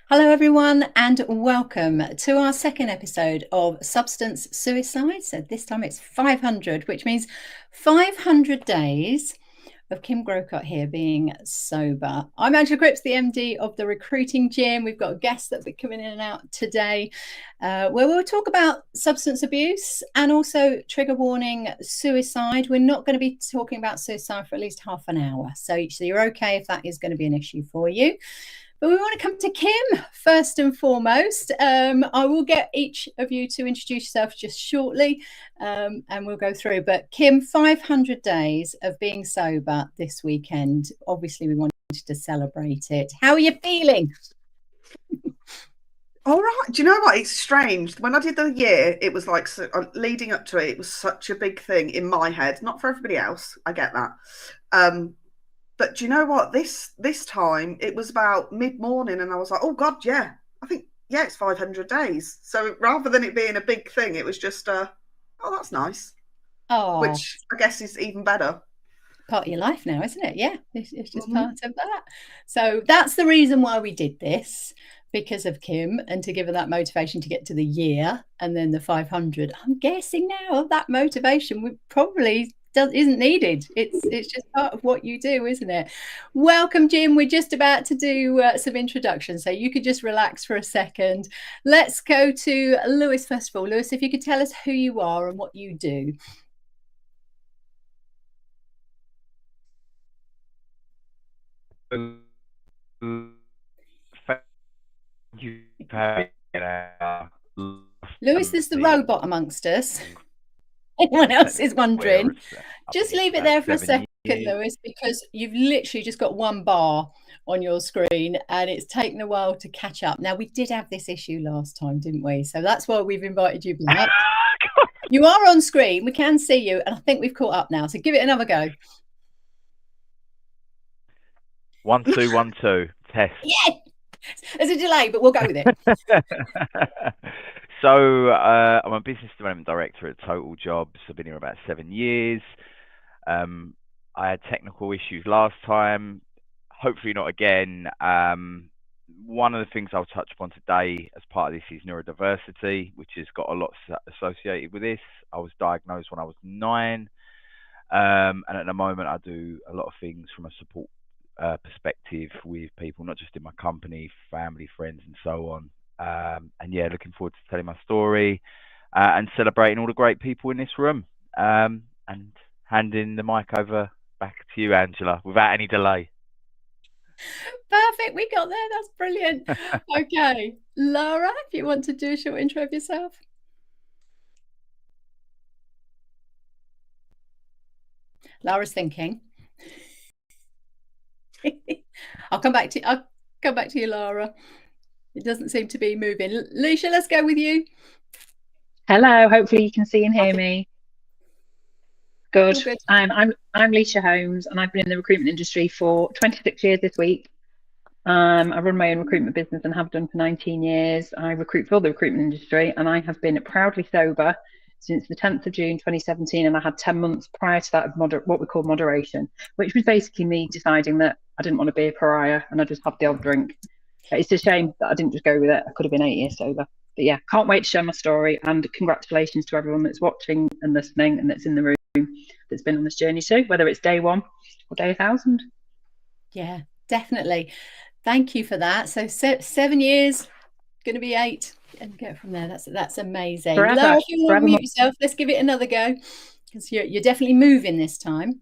Hello, everyone, and welcome to our second episode of Substance Suicide. So, this time it's 500, which means 500 days of Kim Grocott here being sober. I'm Angela Cripps, the MD of the Recruiting Gym. We've got guests that will be coming in and out today, where we'll talk about substance abuse and also trigger warning suicide. We're not going to be talking about suicide for at least half an hour. So you're okay if that is going to be an issue for you. But we want to come to Kim first and foremost. I will get each of you to introduce yourself just shortly, and we'll go through. But Kim, 500 days of being sober this weekend. Obviously, we wanted to celebrate it. How are you feeling? All right. Do you know what? It's strange. When I did the year, it was like leading up to it. It was such a big thing in my head. Not for everybody else. I get that. But do you know what? This time it was about mid-morning, and I was like, "Oh God, yeah! I think it's 500 days." So rather than it being a big thing, it was just, "Oh, that's nice." Oh, which I guess is even better. Part of your life now, isn't it? Yeah, it's just part of that. So that's the reason why we did this, because of Kim, and to give her that motivation to get to the year and then the 500. I'm guessing now that motivation would probably isn't needed. It's just part of what you do, isn't it? Welcome, Jim. We're just about to do some introductions, so you could just relax for a second. Let's go to Lewis first of all. Lewis, if you could tell us who you are and what you do. Lewis is the robot amongst us. Anyone else is wondering, just leave it there for a second, Lewis, because you've literally just got one bar on your screen and it's taken a while to catch up. Now, we did have this issue last time, didn't we? So that's why we've invited you back. You are on screen. We can see you, and I think we've caught up now. So give it another go. 1 2 1 2 test. Yeah, there's a delay, but we'll go with it. So I'm a business development director at Total Jobs. I've been here about 7 years. I had technical issues last time. Hopefully not again. One of the things I'll touch upon today as part of this is neurodiversity, which has got a lot associated with this. I was diagnosed when I was 9. And at the moment I do a lot of things from a support perspective with people, not just in my company, family, friends, and so on. And yeah, looking forward to telling my story and celebrating all the great people in this room. And handing the mic over back to you, Angela, without any delay. Perfect, we got there. That's brilliant. Okay, Lara, if you want to do a short intro of yourself. Lara's thinking. I'll come back to you, Lara. It doesn't seem to be moving. Lysha, let's go with you. Hello, hopefully you can see and hear me. Good. I'm Lysha Holmes, and I've been in the recruitment industry for 26 years this week. I run my own recruitment business and have done for 19 years. I recruit for the recruitment industry, and I have been proudly sober since the 10th of June 2017, and I had 10 months prior to that of what we call moderation, which was basically me deciding that I didn't want to be a pariah and I just had the odd drink. It's a shame that I didn't just go with it. I could have been 8 years sober. But yeah, can't wait to share my story, and congratulations to everyone that's watching and listening and that's in the room that's been on this journey too, whether it's day 1 or day 1,000. Yeah, definitely. Thank you for that. So 7 years, going to be 8, and go from there. That's amazing. Forever. Lara, if you want to mute yourself, let's give it another go, because you're definitely moving this time.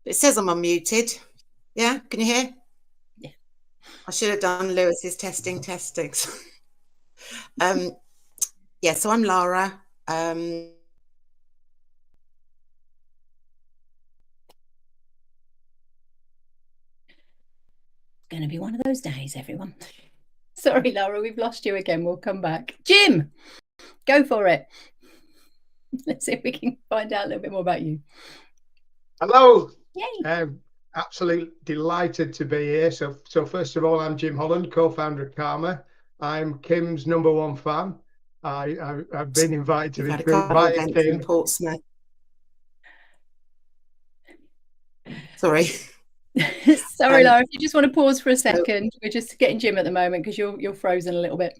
It says I'm unmuted. Yeah, can you hear? Yeah. I should have done Lewis's testing. Yeah, so I'm Lara. Going to be one of those days, everyone. Sorry, Lara, we've lost you again. We'll come back. Jim, go for it. Let's see if we can find out a little bit more about you. Hello. Yay. Absolutely delighted to be here. So first of all, I'm Jim Holland, co-founder of Karma. I'm Kim's #1 fan. I've been invited to this group by Kim. Portsmouth. Sorry. Sorry, Lara, if you just want to pause for a second. We're just getting Jim at the moment because you're frozen a little bit.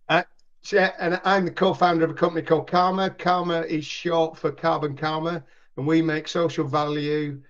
And I'm the co-founder of a company called Karma. Karma is short for Carbon Karma, and we make social value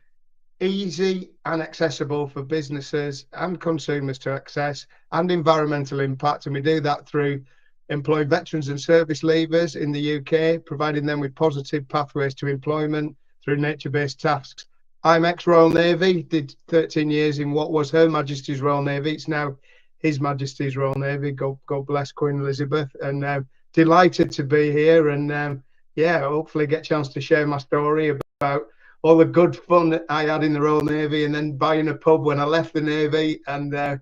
easy and accessible for businesses and consumers to access, and environmental impact. And we do that through employing veterans and service leavers in the UK, providing them with positive pathways to employment through nature-based tasks. I'm ex-Royal Navy, did 13 years in what was Her Majesty's Royal Navy. It's now His Majesty's Royal Navy. God bless Queen Elizabeth. And delighted to be here, and hopefully get a chance to share my story about all the good fun that I had in the Royal Navy, and then buying a pub when I left the Navy, and the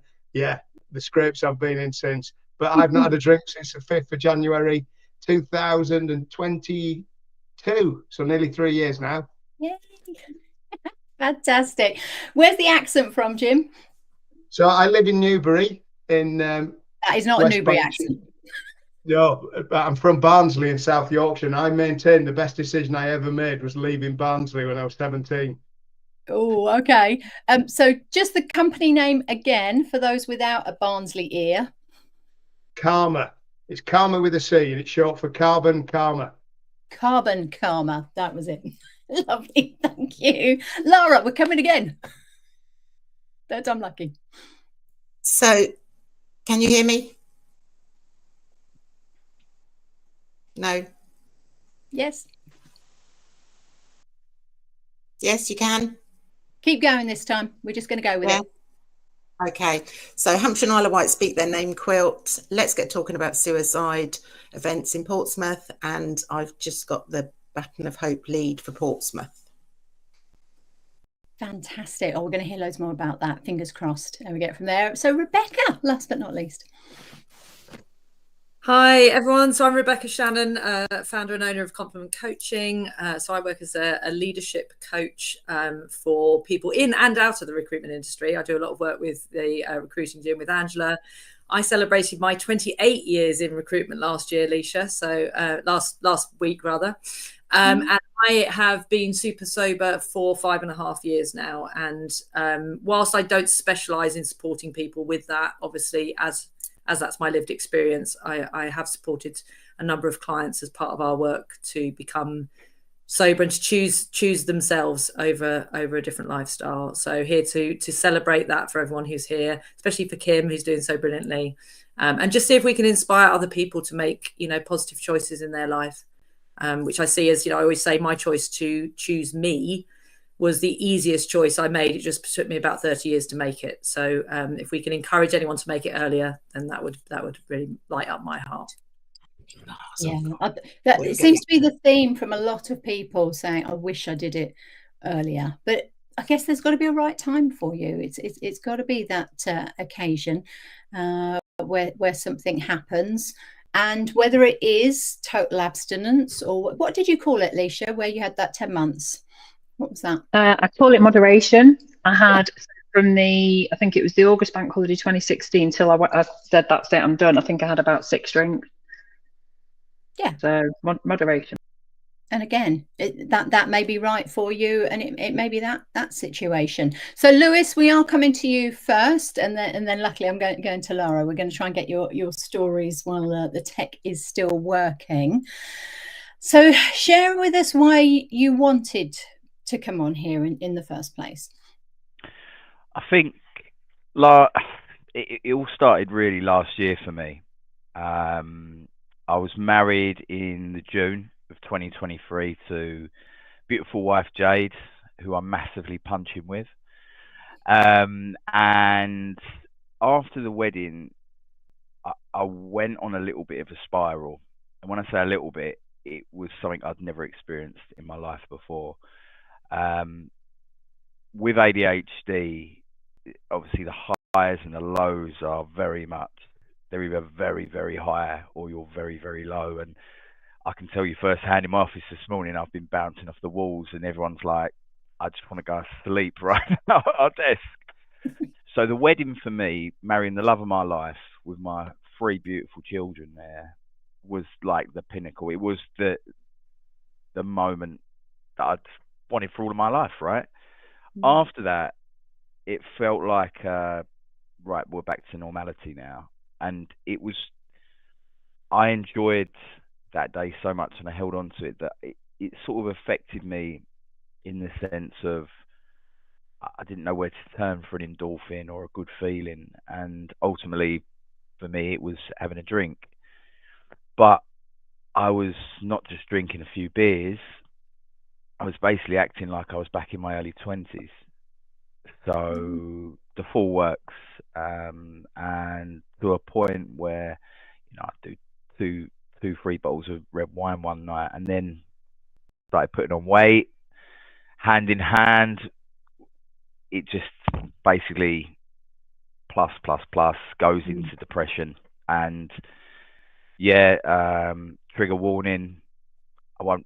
scrapes I've been in since. But I've not had a drink since the 5th of January 2022, so nearly 3 years now. Yay. Fantastic. Where's the accent from, Jim? So I live in Newbury. That is not West a Newbury Berkshire. accent. No, I'm from Barnsley in South Yorkshire, and I maintain the best decision I ever made was leaving Barnsley when I was 17. Oh, okay. So just the company name again for those without a Barnsley ear. Karma. It's Karma with a C, and it's short for Carbon Karma. Carbon Karma. That was it. Lovely. Thank you. Lara, we're coming again. Third time lucky. So, can you hear me? No. Yes. Yes, you can. Keep going this time. We're just going to go with it. Okay. So Hampshire and Isle of Wight speak their name quilt. Let's get talking about suicide events in Portsmouth. And I've just got the Baton of Hope lead for Portsmouth. Fantastic. Oh, we're going to hear loads more about that. Fingers crossed. And we get from there. So Rebecca, last but not least. Hi, everyone. So I'm Rebecca Shannon, founder and owner of Compliment Coaching. So I work as a leadership coach for people in and out of the recruitment industry. I do a lot of work with the recruiting team with Angela. I celebrated my 28 years in recruitment last year, Lysha. So last week, rather. And I have been super sober for 5.5 years now. And whilst I don't specialise in supporting people with that, obviously, as that's my lived experience, I have supported a number of clients as part of our work to become sober and to choose themselves over a different lifestyle. So here to celebrate that for everyone who's here, especially for Kim, who's doing so brilliantly, and just see if we can inspire other people to make positive choices in their life, which I see as I always say, my choice to choose me was the easiest choice I made. It just took me about 30 years to make it. So if we can encourage anyone to make it earlier, then that would really light up my heart. Yeah, it seems to be the theme from a lot of people saying, I wish I did it earlier. But I guess there's got to be a right time for you. It's got to be that occasion where something happens. And whether it is total abstinence or what did you call it, Lysha, where you had that 10 months? What was that? I call it moderation. I had from I think it was the August bank holiday 2016 till I said that's it, I'm done. I think I had about 6 drinks. Yeah. So moderation. And again, that may be right for you, and it may be that situation. So Lewis, we are coming to you first, and then luckily I'm going to Lara. We're going to try and get your stories while the tech is still working. So share with us why you wanted to come on here in the first place. I think it all started really last year for me. I was married in the June of 2023 to beautiful wife Jade, who I'm massively punching with. And after the wedding, I went on a little bit of a spiral. And when I say a little bit, it was something I'd never experienced in my life before. With ADHD, obviously the highs and the lows are they're either very, very high or you're very, very low. And I can tell you firsthand, in my office this morning, I've been bouncing off the walls and everyone's like, I just want to go sleep right now at our desk. So the wedding for me, marrying the love of my life with my 3 beautiful children there, was like the pinnacle. It was the moment that I'd wanted for all of my life, right? After that, it felt like, right, we're back to normality now. And I enjoyed that day so much, and I held on to it, that it sort of affected me in the sense of I didn't know where to turn for an endorphin or a good feeling. And ultimately, for me, it was having a drink. But I was not just drinking a few beers. I was basically acting like I was back in my early 20s. So the full works, and to a point where, I do 2-3 bottles of red wine one night, and then started putting on weight, hand in hand. It just basically plus goes into depression. And trigger warning, I won't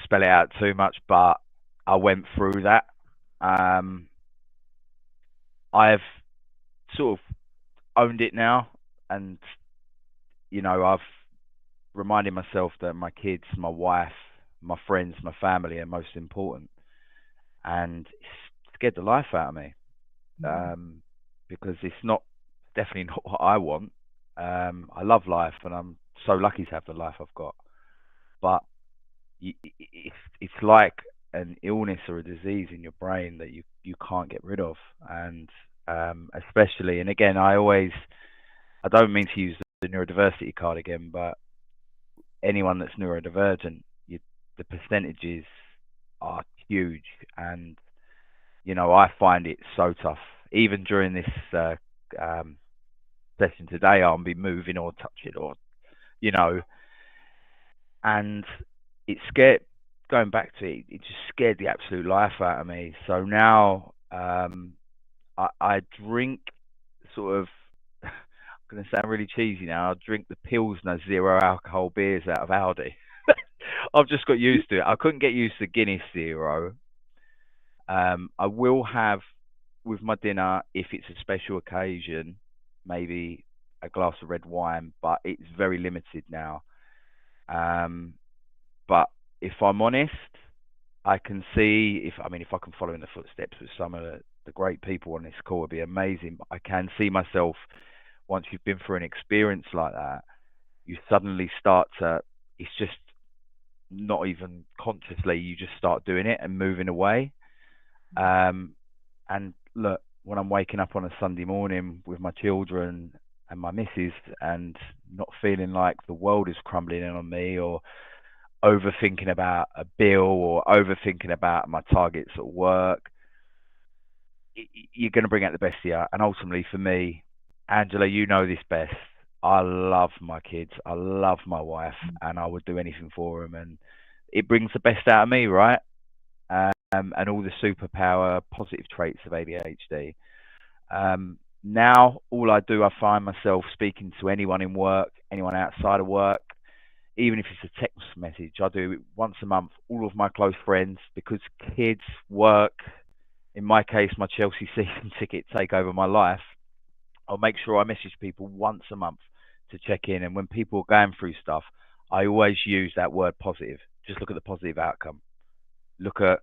spell it out too much, but I went through that. I've sort of owned it now, and I've reminded myself that my kids, my wife, my friends, my family are most important, and it's scared the life out of me, because it's definitely not what I want. I love life, and I'm so lucky to have the life I've got, but it's like an illness or a disease in your brain that you can't get rid of. And especially, and again, I don't mean to use the neurodiversity card again, but anyone that's neurodivergent, the percentages are huge. And I find it so tough. Even during this session today, I'll be moving or touching, or and it scared. Going back to it, it just scared the absolute life out of me. So now I drink sort of, I'm going to sound really cheesy now, I drink the Pilsner 0 alcohol beers out of Aldi. I've just got used to it. I couldn't get used to Guinness 0. I will have with my dinner, if it's a special occasion, maybe a glass of red wine, but it's very limited now. But if I'm honest, I can see if I can follow in the footsteps of some of the great people on this call, would be amazing. But I can see myself, once you've been through an experience like that, you suddenly start to, it's just not even consciously, you just start doing it and moving away. And look, when I'm waking up on a Sunday morning with my children and my missus and not feeling like the world is crumbling in on me, or overthinking about a bill, or overthinking about my targets at work, you're going to bring out the best of you. And ultimately, for me, Angela, you know this best, I love my kids, I love my wife, and I would do anything for them, and it brings the best out of me, right? And all the superpower positive traits of ADHD. Now all I do, I find myself speaking to anyone in work, anyone outside of work, even if it's a text message. I do it once a month, all of my close friends, because kids, work, in my case, my Chelsea season ticket take over my life. I'll make sure I message people once a month to check in. And when people are going through stuff, I always use that word positive. Just look at the positive outcome. Look at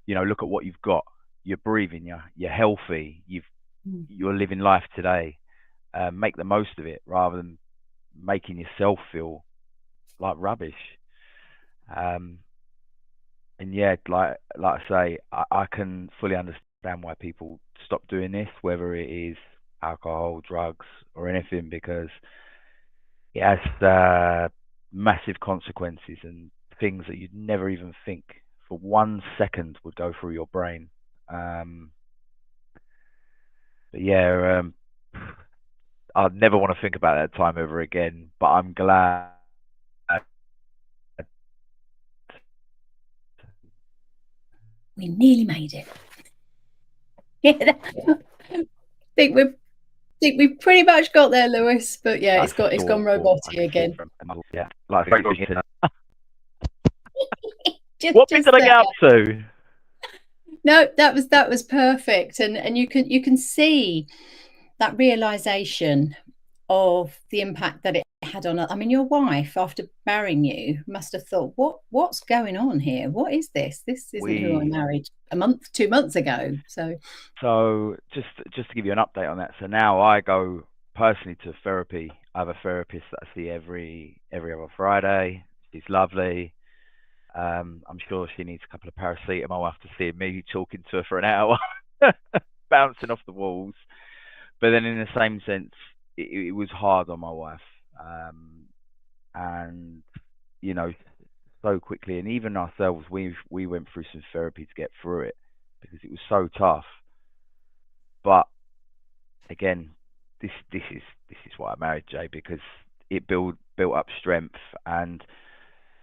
what you've got. You're breathing, you're healthy, you're living life today. Make the most of it rather than making yourself feel like rubbish. And yeah, like I say, I can fully understand why people stop doing this, whether it is alcohol, drugs, or anything, because it has massive consequences and things that you'd never even think for 1 second would go through your brain. But yeah, I'd never want to think about that time ever again, but I'm glad. We nearly made it. Yeah, I think we've pretty much got there, Lewis. But yeah, it's gone robotic again. Yeah, like what bit did I get up to? No, that was perfect, and you can see that realization of the impact that it had on, I mean, your wife, after marrying you, must have thought, what's going on here? What is this? This isn't who I married 2 months ago. So just to give you an update on that. So now I go personally to therapy. I have a therapist that I see every other Friday. She's lovely. I'm sure she needs a couple of paracetamol after seeing me talking to her for an hour, bouncing off the walls. But then in the same sense, it was hard on my wife. And, you know, so quickly, and even ourselves, we went through some therapy to get through it because it was so tough. But again, this is why I married Jay, because it built up strength, and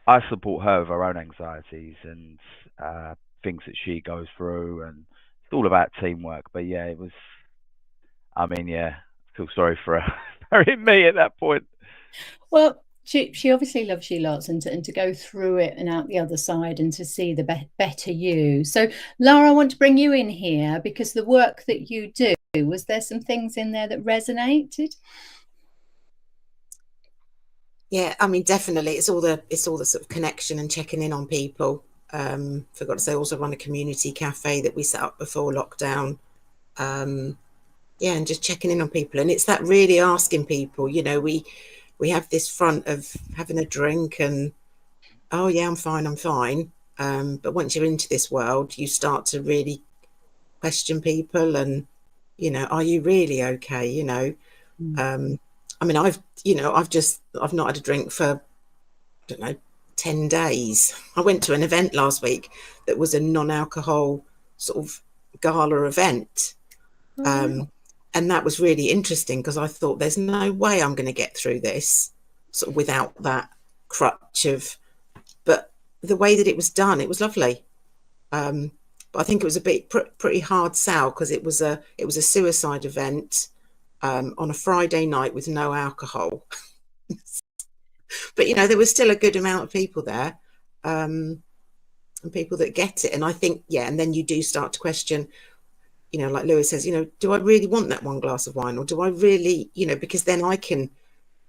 I support her with her own anxieties and things that she goes through, and it's all about teamwork. But yeah, it was. I mean, yeah, I feel sorry for her marrying me at that point. Well, she obviously loves you lots, and to go through it and out the other side and to see the better you. So, Lara, I want to bring you in here because the work that you do, was there some things in there that resonated? Yeah, I mean, definitely, it's all the sort of connection and checking in on people. Forgot to say, also run a community cafe that we set up before lockdown. Yeah, and just checking in on people, and it's that really asking people. You know, we have this front of having a drink and, oh yeah, I'm fine. But once you're into this world, you start to really question people, and, you know, are you really okay? You know, I mean, I've not had a drink for, I don't know, 10 days. I went to an event last week that was a non-alcohol sort of gala event. And that was really interesting because I thought there's no way I'm going to get through this sort of without that crutch of, but the way that it was done, it was lovely. But I think it was a pretty hard sell because it was a suicide event on a Friday night with no alcohol. But, you know, there was still a good amount of people there, and people that get it. And I think, yeah, and then you do start to question, you know, like Lewis says, you know, do I really want that one glass of wine, or do I really, you know, because then I can,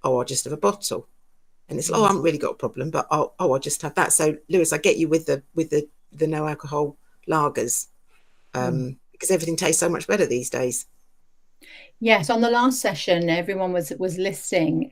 I'll just have a bottle, and it's I haven't really got a problem, but I'll just have that. So Lewis, I get you with the no alcohol lagers, because everything tastes so much better these days. Yes, on the last session, everyone was listing.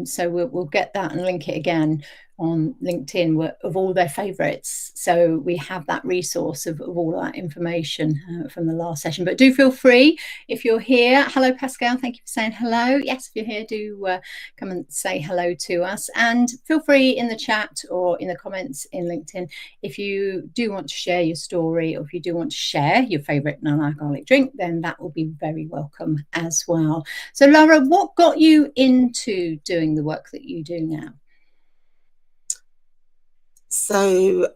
So we'll get that and link it again on LinkedIn of all their favourites. So we have that resource of all that information from the last session. But do feel free if you're here. Hello, Pascal. Thank you for saying hello. Yes, if you're here, do come and say hello to us. And feel free in the chat or in the comments in LinkedIn if you do want to share your story, or if you do want to share your favourite non-alcoholic drink, then that will be very welcome as well. So, Lara, what got you into doing the work that you do now? So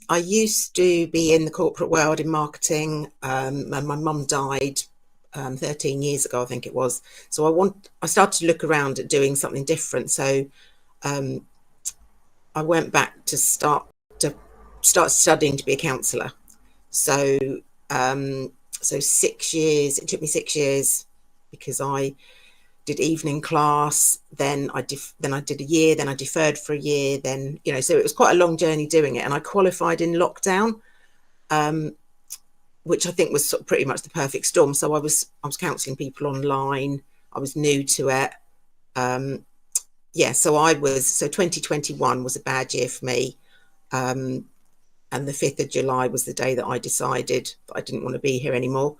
I used to be in the corporate world in marketing, and my mum died 13 years ago, I think it was. So I started to look around at doing something different. So I went back to start studying to be a counsellor. So 6 years, it took me 6 years because I did evening class, then I did a year, then I deferred for a year, then, you know, so it was quite a long journey doing it. And I qualified in lockdown, which I think was sort of pretty much the perfect storm. So I was counselling people online. I was new to it. So 2021 was a bad year for me. And the 5th of July was the day that I decided that I didn't want to be here anymore.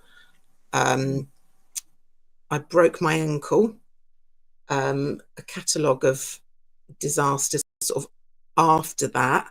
I broke my ankle, a catalogue of disasters sort of after that.